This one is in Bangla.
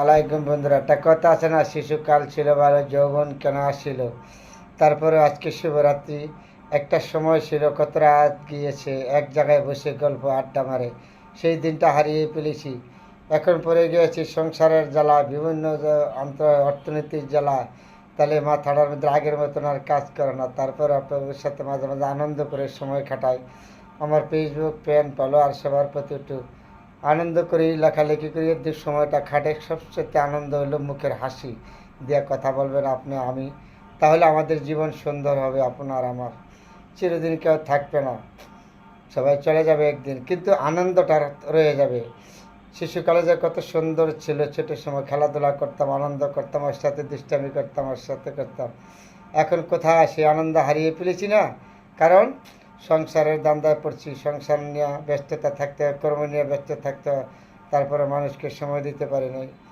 আলাইকুম বন্ধুরা, একটা কথা আছে না, শিশুকাল ছিল ভালো, যৌবন কেন আসিল। তারপরে আজকে শিবরাত্রি, একটা সময় ছিল কত রাত গিয়েছে এক জায়গায় বসে গল্প আড্ডা মারে, সেই দিনটা হারিয়ে ফেলেছি। এখন পড়ে গিয়েছি সংসারের জ্বালা, বিভিন্ন অর্থনীতির জ্বালা। তাহলে মাথাটার মধ্যে আগের মতন আর কাজ করে না। তারপর আপনাদের সাথে মাঝে মাঝে আনন্দ করে সময় কাটাই। আমার ফেসবুক ফ্যান ফলোয়ার সবার প্রতি একটু আনন্দ করি, লেখালেখি করি, যে সময়টা খাটে। সবচেয়ে আনন্দ হলো মুখের হাসি দিয়ে কথা বলবেন আপনি আমি, তাহলে আমাদের জীবন সুন্দর হবে। আপনার আমার চিরদিন কেউ থাকবে না, সবাই চলে যাবে একদিন, কিন্তু আনন্দটা রয়ে যাবে। শিশুকালে যে কত সুন্দর ছিল, ছোটো সময় খেলাধুলা করতাম, আনন্দ করতাম, ওর সাথে দুষ্টামি করতাম, ওর সাথে করতাম। এখন কোথায় সে আনন্দ হারিয়ে ফেলেছি না, কারণ সংসারের দান্দায় পড়ছি, সংসার নিয়ে ব্যস্ততা থাকতে হয়, কর্ম নিয়ে ব্যস্ত থাকতে হয়, তারপরে মানুষকে সময় দিতে পারি নাই।